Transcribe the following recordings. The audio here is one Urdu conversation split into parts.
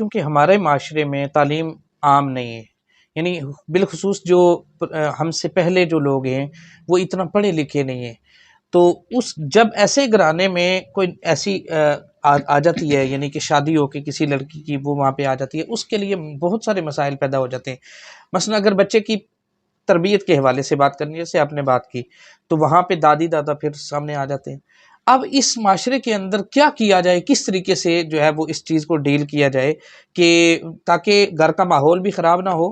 چونکہ ہمارے معاشرے میں تعلیم عام نہیں ہے، یعنی بالخصوص جو ہم سے پہلے جو لوگ ہیں وہ اتنا پڑھے لکھے نہیں ہیں، تو جب ایسے گھرانے میں کوئی ایسی آ جاتی ہے، یعنی کہ شادی ہو کے کسی لڑکی کی وہ وہاں پہ آ جاتی ہے، اس کے لیے بہت سارے مسائل پیدا ہو جاتے ہیں۔ مثلا اگر بچے کی تربیت کے حوالے سے بات کرنی ہے، جیسے آپ نے بات کی، تو وہاں پہ دادی دادا پھر سامنے آ جاتے ہیں۔ اب اس معاشرے کے اندر کیا کیا جائے، کس طریقے سے جو ہے وہ اس چیز کو ڈیل کیا جائے کہ تاکہ گھر کا ماحول بھی خراب نہ ہو،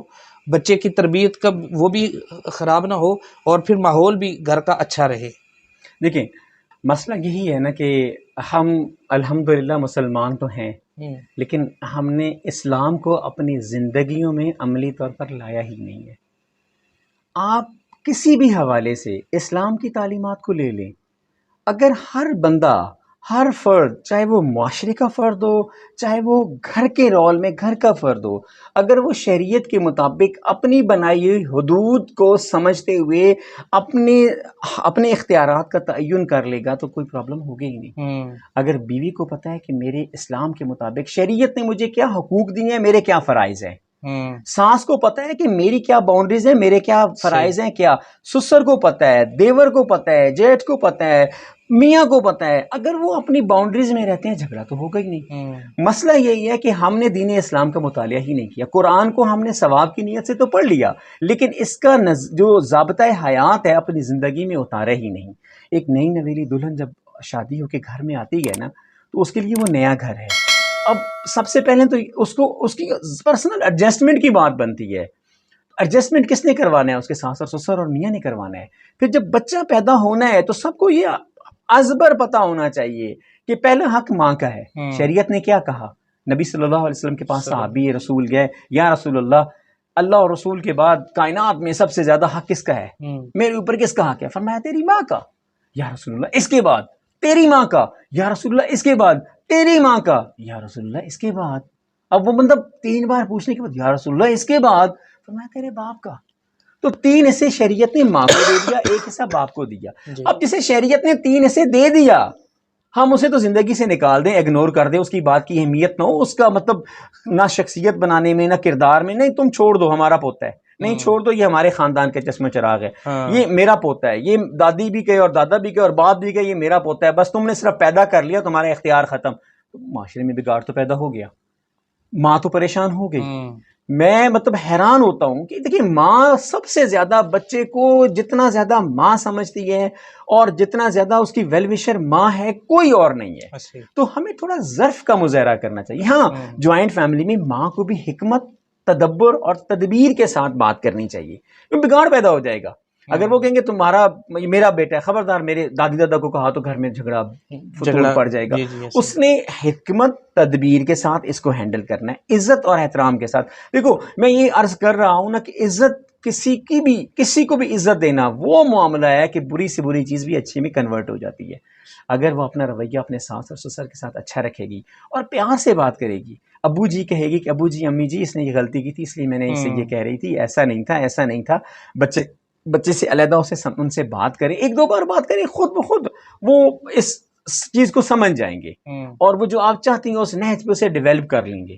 بچے کی تربیت کا وہ بھی خراب نہ ہو، اور پھر ماحول بھی گھر کا اچھا رہے؟ دیکھیں، مسئلہ یہی ہے نا کہ ہم الحمدللہ مسلمان تو ہیں، لیکن ہم نے اسلام کو اپنی زندگیوں میں عملی طور پر لایا ہی نہیں ہے۔ آپ کسی بھی حوالے سے اسلام کی تعلیمات کو لے لیں، اگر ہر بندہ، ہر فرد، چاہے وہ معاشرے کا فرد ہو، چاہے وہ گھر کے رول میں گھر کا فرد ہو، اگر وہ شریعت کے مطابق اپنی بنائی ہوئی حدود کو سمجھتے ہوئے اپنے اختیارات کا تعین کر لے گا تو کوئی پرابلم ہوگی ہی نہیں۔ اگر بیوی کو پتہ ہے کہ میرے اسلام کے مطابق شریعت نے مجھے کیا حقوق دیے ہیں، میرے کیا فرائض ہیں، ساس کو پتہ ہے کہ میری کیا باؤنڈریز ہیں، میرے کیا فرائض ہیں، کیا سسر کو پتہ ہے، دیور کو پتہ ہے، جیٹھ کو پتہ ہے، میاں کو پتہ ہے، اگر وہ اپنی باؤنڈریز میں رہتے ہیں جھگڑا تو ہوگا ہی نہیں۔ مسئلہ یہی ہے کہ ہم نے دین اسلام کا مطالعہ ہی نہیں کیا، قرآن کو ہم نے ثواب کی نیت سے تو پڑھ لیا، لیکن اس کا جو ضابطۂ حیات ہے اپنی زندگی میں اتارا ہی نہیں۔ ایک نئی نویلی دلہن جب شادی ہو کے گھر میں آتی ہے نا، تو اس کے لیے وہ نیا گھر ہے۔ اب سب سے پہلے تو اس کی پرسنل ایڈجسٹمنٹ کی بات بنتی ہے۔ ایڈجسٹمنٹ کس نے کروانا ہے؟ اس کے ساس اور سسر اور میاں نے کروانا ہے۔ پھر جب بچہ پیدا ہونا ہے تو سب کو یہ ازبر پتہ ہونا چاہیے کہ پہلا حق ماں کا ہے۔ شریعت نے کیا کہا؟ نبی صلی اللہ علیہ وسلم کے پاس صحابی رسول گئے، یا رسول اللہ اور رسول کے بعد کائنات میں سب سے زیادہ حق کس کا ہے؟ میرے اوپر کس کا حق ہے؟ فرمایا تیری ماں کا۔ یا رسول اللہ اس کے بعد؟ تیری ماں کا۔ یا رسول اللہ اس کے بعد؟ تیری ماں کا۔ یا رسول اللہ اس کے بعد؟ اب وہ مطلب 3 بار پوچھنے کے بعد یا رسول اللہ اس کے بعد؟ فرمایا تیرے باپ کا۔ تو 3 حصے شریعت نے ماں کو دے دیا، 1 حصہ باپ کو دیا۔ اب جسے شریعت نے 3 حصے دے دیا، ہم اسے تو زندگی سے نکال دیں، اگنور کر دیں، اس کی بات کی اہمیت نہ ہو، اس کا مطلب نہ شخصیت بنانے میں نہ کردار میں، نہیں تم چھوڑ دو ہمارا پوتا ہے، نہیں چھوڑ دو یہ ہمارے خاندان کا چشمہ چراغ ہے، یہ میرا پوتا ہے، یہ دادی بھی کہے اور دادا بھی کہے اور باپ بھی کہے یہ میرا پوتا ہے، بس تم نے صرف پیدا کر لیا، تمہارا اختیار ختم۔ تو معاشرے میں بگاڑ تو پیدا ہو گیا، ماں تو پریشان ہو گئی۔ میں مطلب حیران ہوتا ہوں کہ دیکھیں، ماں سب سے زیادہ بچے کو جتنا زیادہ ماں سمجھتی ہے اور جتنا زیادہ اس کی ویل وشر ماں ہے، کوئی اور نہیں ہے۔ تو ہمیں تھوڑا ظرف کا مظاہرہ کرنا چاہیے۔ ہاں، جوائنٹ فیملی میں ماں کو بھی حکمت، تدبر اور تدبیر کے ساتھ بات کرنی چاہیے، کیونکہ بگاڑ پیدا ہو جائے گا۔ اگر وہ کہیں گے میرا بیٹا ہے، خبردار میرے دادی دادا کو کہا تو گھر میں جھگڑا فتول پڑ جائے گا۔ اس نے حکمت تدبیر کے ساتھ اس کو ہینڈل کرنا ہے، عزت اور احترام کے ساتھ۔ دیکھو، میں یہ عرض کر رہا ہوں نا کہ عزت کسی کو بھی عزت دینا وہ معاملہ ہے کہ بری سے بری چیز بھی اچھی میں کنورٹ ہو جاتی ہے۔ اگر وہ اپنا رویہ اپنے ساس اور سسر کے ساتھ اچھا رکھے گی اور پیار سے بات کرے گی، ابو جی کہے گی کہ ابو جی امی جی اس نے یہ غلطی کی تھی اس لیے میں نے اسے یہ کہہ رہی تھی، ایسا نہیں تھا، بچے سے علیحدہ ان سے بات کریں، 1-2 بار بات کریں، خود بخود وہ اس چیز کو سمجھ جائیں گے اور وہ جو آپ چاہتی ہیں اس نہج پہ اسے ڈیولپ کر لیں گے۔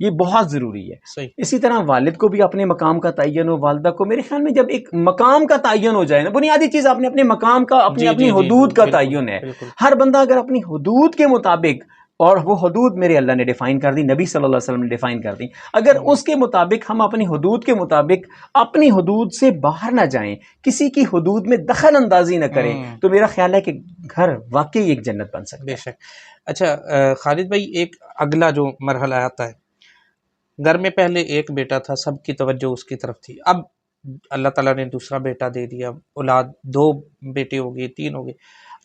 یہ بہت ضروری ہے۔ اسی طرح والد کو بھی اپنے مقام کا تعین ہو، والدہ کو، میرے خیال میں جب ایک مقام کا تعین ہو جائے نا، بنیادی چیز اپنے مقام کا، اپنی حدود کا تعین ہے۔ ہر بندہ اگر اپنی حدود کے مطابق، اور وہ حدود میرے اللہ نے ڈیفائن کر دی، نبی صلی اللہ علیہ وسلم نے ڈیفائن کر دی، اگر اس کے مطابق ہم اپنی حدود کے مطابق اپنی حدود سے باہر نہ جائیں، کسی کی حدود میں دخل اندازی نہ کریں، تو میرا خیال ہے کہ گھر واقعی ایک جنت بن سکتا ہے۔ بے شک۔ اچھا خالد بھائی، ایک اگلا جو مرحلہ آتا ہے، گھر میں پہلے ایک بیٹا تھا، سب کی توجہ اس کی طرف تھی، اب اللہ تعالیٰ نے دوسرا بیٹا دے دیا، اولاد 2 بیٹے ہو گئے، 3 ہو گئے،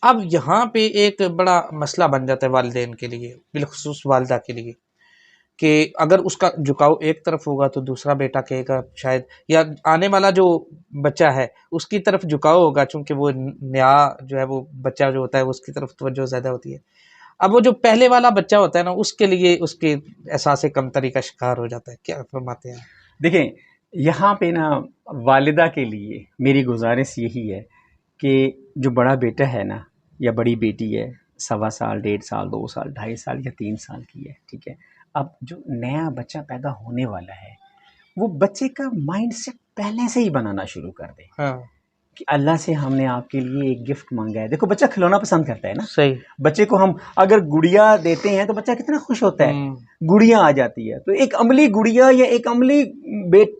اب یہاں پہ ایک بڑا مسئلہ بن جاتا ہے والدین کے لیے، بالخصوص والدہ کے لیے، کہ اگر اس کا جھکاؤ ایک طرف ہوگا تو دوسرا بیٹا کہے گا شاید، یا آنے والا جو بچہ ہے اس کی طرف جھکاؤ ہوگا، چونکہ وہ نیا جو ہے وہ بچہ جو ہوتا ہے اس کی طرف توجہ زیادہ ہوتی ہے۔ اب وہ جو پہلے والا بچہ ہوتا ہے نا، اس کے لیے اس کے احساس کمتری کا شکار ہو جاتا ہے، کیا فرماتے ہیں؟ دیکھیں، یہاں پہ نا والدہ کے لیے میری گزارش یہی ہے کہ جو بڑا بیٹا ہے نا یا بڑی بیٹی ہے، 1.25 سال، 1.5 سال، 2 سال، 2.5 سال یا 3 سال کی ہے، ٹھیک ہے، اب جو نیا بچہ پیدا ہونے والا ہے وہ بچے کا مائنڈ سیٹ پہلے سے ہی بنانا شروع کر دے کہ اللہ سے ہم نے آپ کے لیے ایک گفٹ مانگا ہے. دیکھو بچہ کھلونا پسند کرتا ہے نا, صحیح. بچے کو ہم اگر گڑیا دیتے ہیں تو بچہ کتنا خوش ہوتا ہے, گڑیا آ جاتی ہے تو ایک عملی گڑیا یا ایک عملی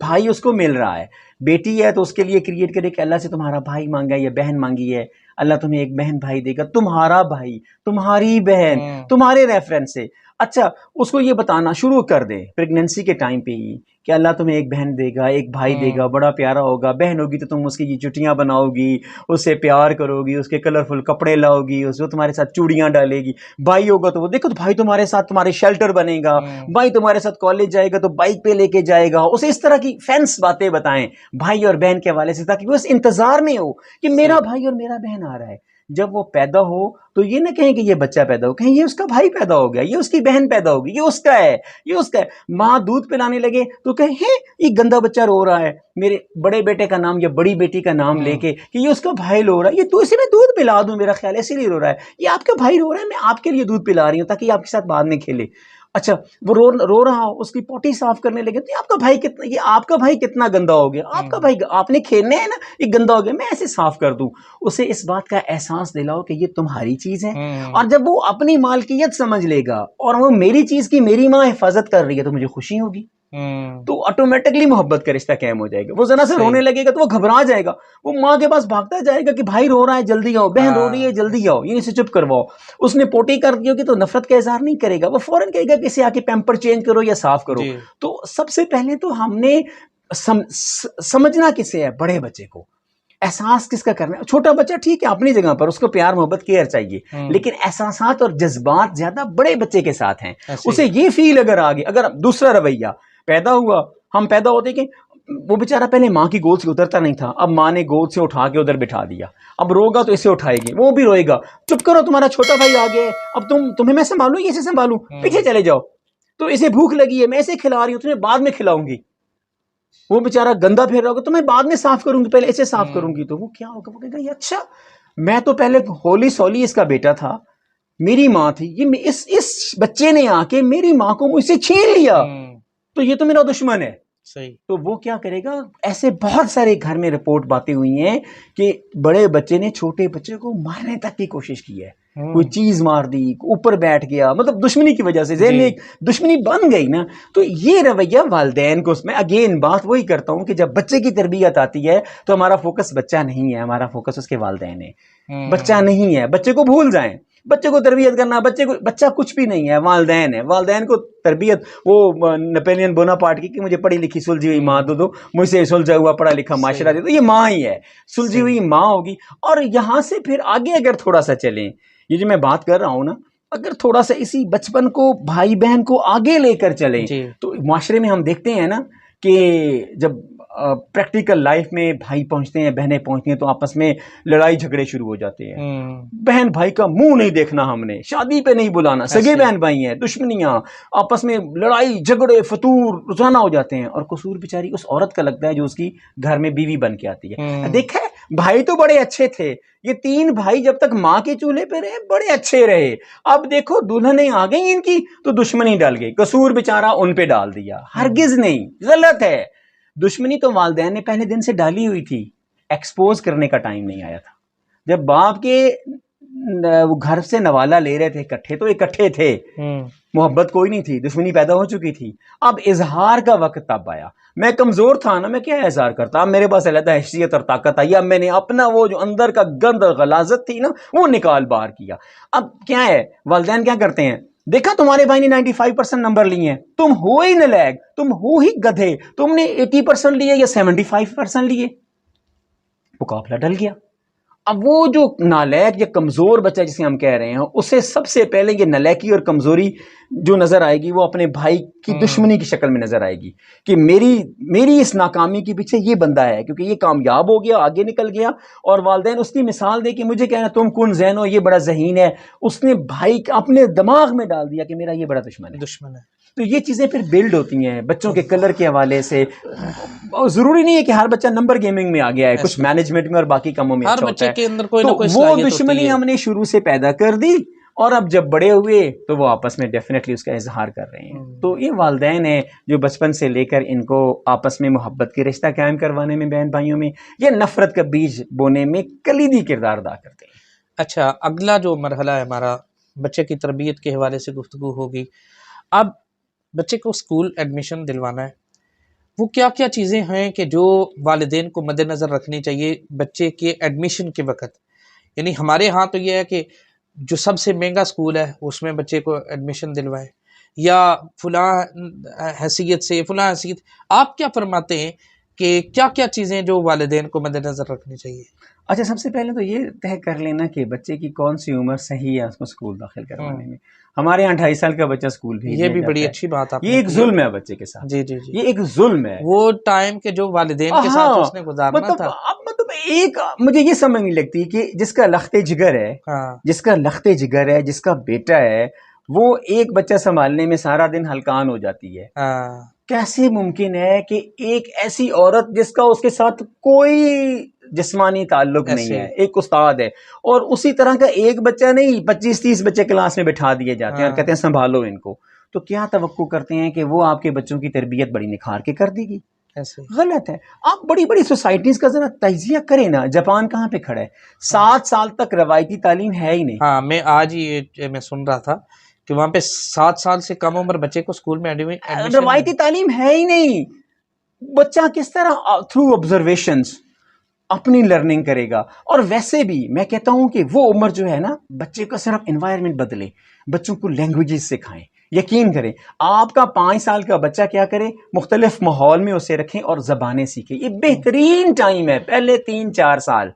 بھائی اس کو مل رہا ہے. بیٹی ہے تو اس کے لیے کریٹ کرے کہ اللہ سے تمہارا بھائی مانگا ہے یا بہن مانگی ہے, اللہ تمہیں ایک بہن بھائی دے گا, تمہارا بھائی تمہاری بہن تمہارے ریفرنس سے. اچھا اس کو یہ بتانا شروع کر دے پریگننسی کے ٹائم پہ ہی کہ اللہ تمہیں ایک بہن دے گا, ایک بھائی دے گا, بڑا پیارا ہوگا. بہن ہوگی تو تم اس کی یہ چٹیاں بناؤ گی, اس سے پیار کرو گی, اس کے کلرفل کپڑے لاؤ گی, اس کو تمہارے ساتھ چوڑیاں ڈالے گی. بھائی ہوگا تو وہ دیکھو تو بھائی تمہارے ساتھ تمہارے شیلٹر بنے گا, بھائی تمہارے ساتھ کالج جائے گا تو بائک پہ لے کے جائے گا. اسے اس طرح کی فینس باتیں بتائیں بھائی اور بہن کے حوالے سے تاکہ وہ اس انتظار میں ہو کہ میرا بھائی اور میرا بہن آ رہا ہے. جب وہ پیدا ہو تو یہ نہ کہیں کہ یہ بچہ پیدا ہو, کہیں یہ اس کا بھائی پیدا ہو گیا, یہ اس کی بہن پیدا ہوگی, یہ اس کا ہے, یہ اس کا ہے. ماں دودھ پلانے لگے تو کہیں یہ گندا بچہ رو رہا ہے, میرے بڑے بیٹے کا نام یا بڑی بیٹی کا نام لے کے کہ یہ اس کا بھائی رو رہا ہے, یہ تو اسے میں دودھ پلا دوں, میرا خیال ہے اسی لیے رو رہا ہے, یہ آپ کا بھائی رو رہا ہے, میں آپ کے لیے دودھ پلا رہی ہوں تاکہ یہ آپ کے ساتھ بعد میں کھیلے. اچھا وہ رو رہا ہو, اس کی پوٹی صاف کرنے لگے تو یہ آپ کا بھائی کتنا گندا ہو گیا, آپ کا بھائی آپ نے کھیلنے ہے نا, یہ گندا ہو گیا, میں ایسے صاف کر دوں. اسے اس بات کا احساس دلاؤ کہ یہ تمہاری چیز ہے, اور جب وہ اپنی مالکیت سمجھ لے گا اور وہ میری چیز کی میری ماں حفاظت کر رہی ہے تو مجھے خوشی ہوگی, تو آٹومیٹکلی محبت کا رشتہ قائم ہو جائے گا. وہ ذرا سے رونے لگے گا تو وہ گھبرا جائے گا, وہ ماں کے پاس بھاگتا جائے گا کہ بھائی رو رہا ہے جلدی آؤ, بہن رو رہی ہے جلدی آؤ, یہ اسے چپ کرواؤ. اس نے پوٹی کر دی ہوگی تو نفرت کا اظہار نہیں کرے گا, وہ فوراً کہے گا کہ اسے آ کے پیمپر چینج کرو یا صاف کرو. تو سب سے پہلے تو ہم نے سمجھنا کسے ہے, بڑے بچے کو احساس کس کا کرنا ہے. چھوٹا بچہ ٹھیک ہے اپنی جگہ پر, اس کو پیار محبت کیئر چاہیے, لیکن احساسات اور جذبات زیادہ بڑے بچے کے ساتھ ہیں. اسے یہ فیل اگر آگے, اگر دوسرا رویہ پیدا ہوا, ہم پیدا ہوتے کہ وہ بیچارہ پہلے ماں کی گود سے اترتا نہیں تھا, اب ماں نے گود سے اٹھا کے ادھر بٹھا دیا, اب روگا تو اسے اٹھائے گی, وہ بھی روئے گا, چپ کرو تمہارا چھوٹا بھائی آ گیا ہے, اب تمہیں میں سنبھالوں یہ اسے سنبھالوں, پیچھے چلے جاؤ, تو اسے بھوک لگی ہے میں اسے کھلا رہی ہوں, تمہیں بعد میں کھلاؤں گی. وہ بیچارہ گندا پھیر رہا ہوگا تو میں بعد میں صاف کروں گی, پہلے اسے صاف کروں گی. تو وہ کیا ہوگا, وہ کہے گا یہ اچھا میں تو پہلے ہولی سولی اس کا بیٹا تھا, میری ماں تھی, یہ اس بچے نے آ کے میری ماں کو مجھ سے چھین لیا, تو یہ تو میرا دشمن ہے. صحیح. تو وہ کیا کرے گا, ایسے بہت سارے گھر میں رپورٹ باتیں ہوئی ہیں کہ بڑے بچے نے چھوٹے بچے کو مارنے تک کی کوشش کی ہے, کوئی چیز مار دی, اوپر بیٹھ گیا, مطلب دشمنی کی وجہ سے ذہن میں ایک دشمنی بن گئی نا. تو یہ رویہ والدین کو, اس میں اگین بات وہی کرتا ہوں کہ جب بچے کی تربیت آتی ہے تو ہمارا فوکس بچہ نہیں ہے, ہمارا فوکس اس کے والدین ہے. بچہ نہیں ہے, بچے کو بھول جائیں, بچے کو تربیت کرنا, بچہ کچھ بھی نہیں ہے, والدین ہے. والدین کو تربیت, وہ نپولین بوناپارٹ کی کہ مجھے پڑھی لکھی سلجھی ہوئی ماں دو, مجھ سے سلجھا ہوا پڑھا لکھا معاشرہ دے دو, یہ ماں ہی ہے, سلجھی ہوئی ماں ہوگی. اور یہاں سے پھر آگے اگر تھوڑا سا چلیں, یہ جو میں بات کر رہا ہوں نا, اگر تھوڑا سا اسی بچپن کو بھائی بہن کو آگے لے کر چلیں تو معاشرے میں ہم دیکھتے ہیں نا کہ جب پریکٹیکل لائف میں بھائی پہنچتے ہیں, بہنیں پہنچتی ہیں, تو آپس میں لڑائی جھگڑے شروع ہو جاتے ہیں. بہن بھائی کا منہ نہیں دیکھنا, ہم نے شادی پہ نہیں بلانا, سگے بہن بھائی ہیں, دشمنیاں, آپس میں لڑائی جھگڑے فتور روزانہ ہو جاتے ہیں. اور قصور بیچاری اس عورت کا لگتا ہے جو اس کی گھر میں بیوی بن کے آتی ہے. دیکھا بھائی تو بڑے اچھے تھے, یہ 3 بھائی جب تک ماں کے چولہے پہ رہے بڑے اچھے رہے, اب دیکھو دلہنیں آ گئی ان کی تو دشمنی ڈال گئی, قصور بیچارہ ان پہ ڈال دیا. ہرگز نہیں, غلط ہے. دشمنی تو والدین نے پہلے دن سے ڈالی ہوئی تھی, ایکسپوز کرنے کا ٹائم نہیں آیا تھا. جب باپ کے گھر سے نوالا لے رہے تھے اکٹھے تو اکٹھے تھے, محبت کوئی نہیں تھی, دشمنی پیدا ہو چکی تھی. اب اظہار کا وقت تب آیا. میں کمزور تھا نا, میں کیا اظہار کرتا, اب میرے پاس علیحدہ حیثیت اور طاقت آئی, اب میں نے اپنا وہ جو اندر کا گند اور غلاظت تھی نا وہ نکال باہر کیا. اب کیا ہے, والدین کیا کرتے ہیں, دیکھا تمہارے بھائی نے 95% نمبر لیے ہیں, تم ہو ہی نالائق, تم ہو ہی گدھے, تم نے 80% لیے یا 75% لیے, مقابلہ ڈل گیا. اب وہ جو نالائق یا کمزور بچہ جسے ہم کہہ رہے ہیں, اسے سب سے پہلے یہ نالائکی اور کمزوری جو نظر آئے گی وہ اپنے بھائی کی دشمنی کی شکل میں نظر آئے گی کہ میری اس ناکامی کے پیچھے یہ بندہ ہے, کیونکہ یہ کامیاب ہو گیا, آگے نکل گیا. اور والدین اس کی مثال دے کہ مجھے کہنا تم کن ذہن ہو, یہ بڑا ذہین ہے, اس نے بھائی اپنے دماغ میں ڈال دیا کہ میرا یہ بڑا دشمن ہے. تو یہ چیزیں پھر بلڈ ہوتی ہیں بچوں کے کلر کے حوالے سے. ضروری نہیں ہے کہ ہر بچہ نمبر گیمنگ میں آ گیا ہے, کچھ مینجمنٹ میں اور باقی کاموں میں اچھا ہوتا ہے, تو وہ دشمنی ہم نے شروع سے پیدا کر دی. اور اب جب بڑے ہوئے تو وہ آپس میں ڈیفینیٹلی اس کا اظہار کر رہے ہیں. تو یہ والدین ہیں جو بچپن سے لے کر ان کو آپس میں محبت کے رشتہ قائم کروانے میں بہن بھائیوں میں یا نفرت کا بیج بونے میں کلیدی کردار ادا کرتے ہیں. اچھا، اگلا جو مرحلہ ہے ہمارا بچے کی تربیت کے حوالے سے گفتگو ہوگی. اب بچے کو اسکول ایڈمیشن دلوانا ہے، وہ کیا کیا چیزیں ہیں کہ جو والدین کو مد نظر رکھنی چاہیے بچے کے ایڈمیشن کے وقت؟ یعنی ہمارے ہاں تو یہ ہے کہ جو سب سے مہنگا اسکول ہے اس میں بچے کو ایڈمیشن دلوائے یا فلاں حیثیت سے فلاں حیثیت. آپ کیا فرماتے ہیں کہ کیا کیا چیزیں جو والدین کو مد نظر رکھنی چاہیے؟ اچھا، سب سے پہلے تو یہ طے کر لینا کہ بچے کی کون سی عمر صحیح ہے اس کو اسکول داخل کروانے میں. ہمارے یہاں 2.5 سال کا بچہ اسکول بھیج یہ دیا بھی بڑی جاتا اچھی ہے. بات آپ یہ نے ایک کی. ظلم ہے بچے کے ساتھ. جی جی جی، یہ ایک ظلم ہے. وہ ٹائم کے جو والدین کے ساتھ اس نے گزارنا مطلب تھا. مطلب ایک مجھے یہ سمجھ نہیں لگتی کہ جس کا لخت جگر ہے، ہاں جس کا لخت جگر ہے، جس کا بیٹا ہے، وہ ایک بچہ سنبھالنے میں سارا دن ہلکان ہو جاتی ہے. ہاں کیسے ممکن ہے کہ ایک ایسی عورت جس کا اس کے ساتھ کوئی جسمانی تعلق نہیں ایسے ہے، ایک استاد ہے، اور اسی طرح کا ایک بچہ نہیں 25-30 بچے کلاس میں بٹھا دیے جاتے ہیں اور کہتے ہیں سنبھالو ان کو. تو کیا توقع کرتے ہیں کہ وہ آپ کے بچوں کی تربیت بڑی نکھار کے کر دے گی؟ ایسے غلط ہے. آپ بڑی بڑی سوسائٹیز کا ذرا تجزیہ کریں نا. جاپان کہاں پہ کھڑا ہے؟ 7 سال تک روایتی تعلیم ہے ہی نہیں. ہاں، میں آج ہی میں سن رہا تھا کہ وہاں پہ 7 سال سے کم عمر بچے کو اسکول میں ایڈمیشن روایتی تعلیم ہے ہی نہیں. بچہ کس طرح تھرو آبزرویشنز اپنی لرننگ کرے گا؟ اور ویسے بھی میں کہتا ہوں کہ وہ عمر جو ہے نا، بچے کا صرف انوائرمنٹ بدلے، بچوں کو لینگویجز سکھائیں. یقین کریں آپ کا 5 سال کا بچہ کیا کرے، مختلف ماحول میں اسے رکھیں اور زبانیں سیکھیں. یہ بہترین ٹائم ہے. پہلے 3-4 سال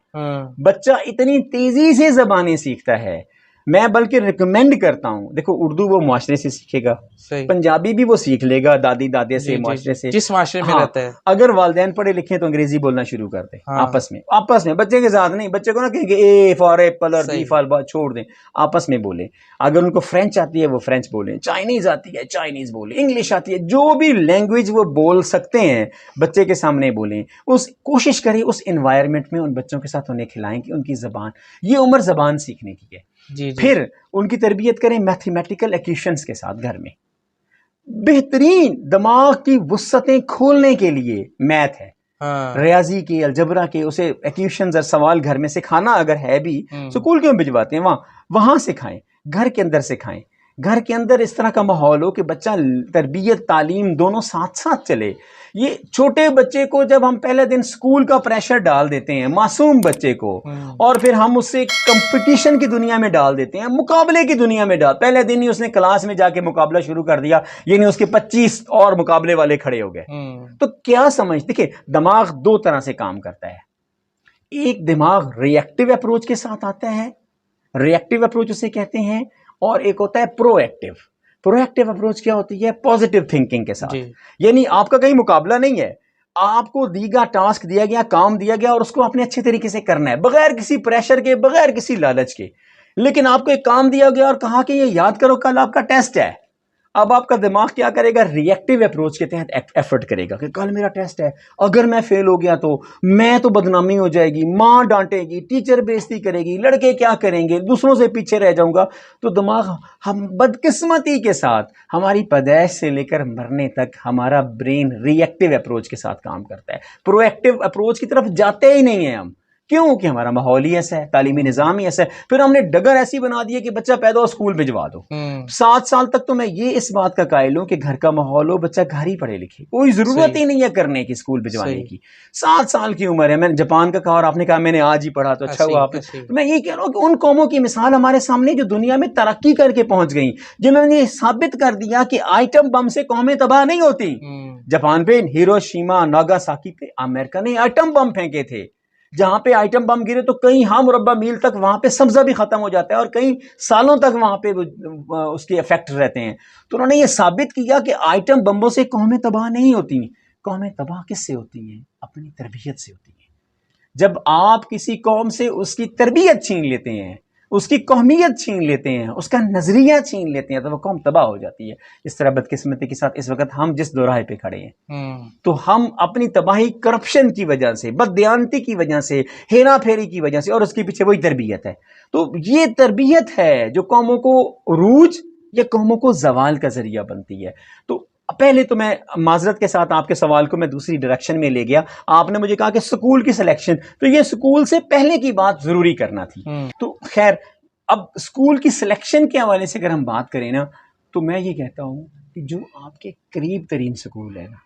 بچہ اتنی تیزی سے زبانیں سیکھتا ہے. میں بلکہ ریکمینڈ کرتا ہوں، دیکھو اردو وہ معاشرے سے سیکھے گا، صحیح. پنجابی بھی وہ سیکھ لے گا دادی دادے سے، جی جی معاشرے جی، سے. جس معاشرے میں ہاں، رہتا ہے. اگر والدین پڑھے لکھے تو انگریزی بولنا شروع کر دیں. ہاں. آپس میں بچے کے ساتھ نہیں. بچے کو نہ کہیں کہ اے فار ایپل اور بی صحیح. فار بال، چھوڑ دیں. آپس میں بولیں. اگر ان کو فرینچ آتی ہے وہ فرینچ بولیں، چائنیز آتی ہے چائنیز بولیں، انگلش آتی ہے، جو بھی لینگویج وہ بول سکتے ہیں بچے کے سامنے بولیں. کوشش کریں اس انوائرمنٹ میں ان بچوں کے ساتھ انہیں کھلائیں کہ ان کی زبان، یہ عمر زبان سیکھنے کی ہے. جی جی. پھر ان کی تربیت کریں میتھمیٹیکل ایکویشنز کے ساتھ. گھر میں بہترین دماغ کی وسعتیں کھولنے کے لیے میتھ ہے، ریاضی کی، الجبرا کے، اسے ایکویشنز اور سوال گھر میں سکھانا اگر ہے بھی. سکول کیوں بھجواتے ہیں؟ وہاں سکھائیں، گھر کے اندر سکھائیں. گھر کے اندر اس طرح کا ماحول ہو کہ بچہ تربیت تعلیم دونوں ساتھ ساتھ چلے. یہ چھوٹے بچے کو جب ہم پہلے دن سکول کا پریشر ڈال دیتے ہیں، معصوم بچے کو، اور پھر ہم اسے کمپٹیشن کی دنیا میں ڈال دیتے ہیں، مقابلے کی دنیا میں پہلے دن ہی اس نے کلاس میں جا کے مقابلہ شروع کر دیا، یعنی اس کے 25 اور مقابلے والے کھڑے ہو گئے. تو کیا سمجھ، دیکھیں دماغ 2 طرح سے کام کرتا ہے. ایک دماغ ری ایکٹیو اپروچ کے ساتھ آتا ہے، ری ایکٹیو اپروچ اسے کہتے ہیں، اور ایک ہوتا ہے پرو ایکٹیو. پرو ایکٹیو اپروچ کیا ہوتی ہے؟ پازیٹیو تھنکنگ کے ساتھ. یعنی آپ کا کہیں مقابلہ نہیں ہے، آپ کو دیگا ٹاسک دیا گیا، کام دیا گیا، اور اس کو آپ نے اچھے طریقے سے کرنا ہے بغیر کسی پریشر کے، بغیر کسی لالچ کے. لیکن آپ کو ایک کام دیا گیا اور کہا کہ یہ یاد کرو کل آپ کا ٹیسٹ ہے. اب آپ کا دماغ کیا کرے گا؟ ری ایکٹیو اپروچ کے تحت ایفرٹ کرے گا کہ کل میرا ٹیسٹ ہے، اگر میں فیل ہو گیا تو میں تو بدنامی ہو جائے گی، ماں ڈانٹے گی، ٹیچر بےعزتی کرے گی، لڑکے کیا کریں گے، دوسروں سے پیچھے رہ جاؤں گا. تو دماغ، ہم بدقسمتی کے ساتھ ہماری پیدائش سے لے کر مرنے تک ہمارا برین ری ایکٹیو اپروچ کے ساتھ کام کرتا ہے. پرو ایکٹیو اپروچ کی طرف جاتے ہی نہیں ہیں ہم. کیوں؟ کہ ہمارا ماحول ہی ایسا ہے، تعلیمی نظام ہی ایسا ہے. پھر ہم نے ڈگر ایسی بنا دی ہے کہ بچہ پیدا ہو اسکول بھجوا دو. 7 سال تک تو میں یہ اس بات کا قائل ہوں کہ گھر کا ماحول ہو، بچہ گھر ہی پڑھے لکھے، کوئی ضرورت ہی نہیں ہے کرنے کی اسکول بھجوانے کی. 7 سال کی عمر ہے. میں نے جاپان کا کہا اور آپ نے کہا میں نے آج ہی پڑھا تو اچھا ہوا آپ نے. تو میں یہ کہہ رہا ہوں کہ ان قوموں کی مثال ہمارے سامنے جو دنیا میں ترقی کر کے پہنچ گئیں، جنہوں نے یہ ثابت کر دیا کہ آئٹم بم سے قومیں تباہ نہیں ہوتی. جاپان پہ ہیروشیما ناگاساکی پہ امریکہ نے آئٹم بم پھینکے تھے. جہاں پہ آئٹم بم گرے تو کئی مربع میل تک وہاں پہ سبزہ بھی ختم ہو جاتا ہے اور کئی سالوں تک وہاں پہ اس کے افیکٹ رہتے ہیں. تو انہوں نے یہ ثابت کیا کہ آئٹم بمبوں سے قومیں تباہ نہیں ہوتی. قومیں تباہ کس سے ہوتی ہیں؟ اپنی تربیت سے ہوتی ہیں. جب آپ کسی قوم سے اس کی تربیت چھین لیتے ہیں، اس کی قومیت چھین لیتے ہیں، اس کا نظریہ چھین لیتے ہیں، تو وہ قوم تباہ ہو جاتی ہے. اس طرح بدقسمتی کے ساتھ اس وقت ہم جس دوراہے پہ کھڑے ہیں، تو ہم اپنی تباہی کرپشن کی وجہ سے، بددیانتی کی وجہ سے، ہیرا پھیری کی وجہ سے، اور اس کے پیچھے وہی تربیت ہے. تو یہ تربیت ہے جو قوموں کو عروج یا قوموں کو زوال کا ذریعہ بنتی ہے. تو پہلے تو میں معذرت کے ساتھ آپ کے سوال کو میں دوسری ڈائریکشن میں لے گیا. آپ نے مجھے کہا کہ سکول کی سلیکشن، تو یہ سکول سے پہلے کی بات ضروری کرنا تھی. تو خیر، اب سکول کی سلیکشن کے حوالے سے اگر ہم بات کریں نا، تو میں یہ کہتا ہوں کہ جو آپ کے قریب ترین سکول ہے نا،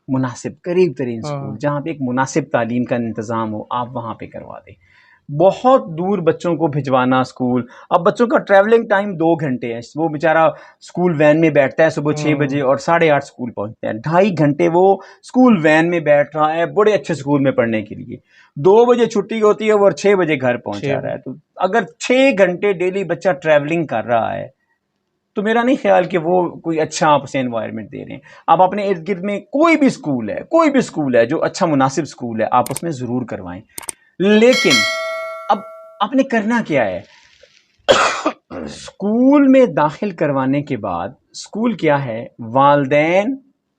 مناسب قریب ترین سکول جہاں پہ ایک مناسب تعلیم کا انتظام ہو، آپ وہاں پہ کروا دیں. بہت دور بچوں کو بھجوانا اسکول، اب بچوں کا ٹریولنگ ٹائم 2 گھنٹے ہے. وہ بیچارہ اسکول وین میں بیٹھتا ہے صبح 6 بجے اور 8:30 اسکول پہنچتا ہے. 2.5 گھنٹے وہ اسکول وین میں بیٹھ رہا ہے بڑے اچھے اسکول میں پڑھنے کے لیے. 2 بجے چھٹی ہوتی ہے اور 6 بجے گھر پہنچ جا رہا ہے. تو اگر 6 گھنٹے ڈیلی بچہ ٹریولنگ کر رہا ہے تو میرا نہیں خیال کہ وہ کوئی اچھا آپ اسے انوائرمنٹ دے رہے ہیں. آپ اپنے ارد گرد میں کوئی بھی اسکول ہے جو اچھا مناسب اسکول ہے، آپ اس میں ضرور کروائیں. لیکن اب آپ نے کرنا کیا ہے؟ اسکول میں داخل کروانے کے بعد اسکول کیا ہے؟ والدین،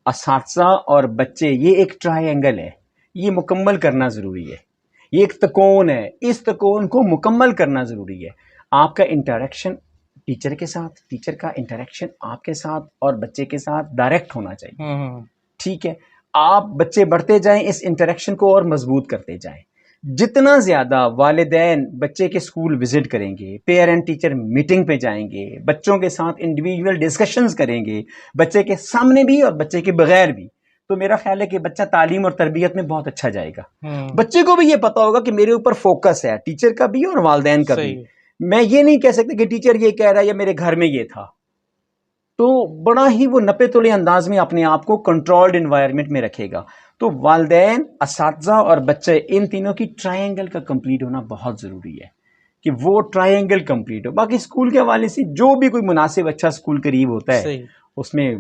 اساتذہ اور بچے، یہ ایک ٹرائی اینگل ہے، یہ مکمل کرنا ضروری ہے. یہ ایک تکون ہے، اس تکون کو مکمل کرنا ضروری ہے. آپ کا انٹریکشن ٹیچر کے ساتھ، ٹیچر کا انٹریکشن آپ کے ساتھ اور بچے کے ساتھ ڈائریکٹ ہونا چاہیے. ٹھیک ہے، آپ بچے بڑھتے جائیں، اس انٹریکشن کو اور مضبوط کرتے جائیں. جتنا زیادہ والدین بچے کے اسکول وزٹ کریں گے، پیرنٹ ٹیچر میٹنگ پہ جائیں گے، بچوں کے ساتھ انڈیویجول ڈسکشنز کریں گے، بچے کے سامنے بھی اور بچے کے بغیر بھی، تو میرا خیال ہے کہ بچہ تعلیم اور تربیت میں بہت اچھا جائے گا. بچے کو بھی یہ پتا ہوگا کہ میرے اوپر فوکس ہے، ٹیچر کا بھی اور والدین کا بھی. میں یہ نہیں کہہ سکتا کہ ٹیچر یہ کہہ رہا ہے یا میرے گھر میں یہ تھا. تو بڑا ہی وہ نپے تلے انداز میں اپنے آپ کو کنٹرولڈ انوائرمنٹ میں رکھے گا. تو والدین، اساتذہ اور بچے، ان تینوں کی ٹرائنگل کا کمپلیٹ ہونا بہت ضروری ہے کہ وہ ٹرائنگل کمپلیٹ ہو. باقی اسکول کے حوالے سے جو بھی کوئی مناسب اچھا اسکول قریب ہوتا ہے اس میں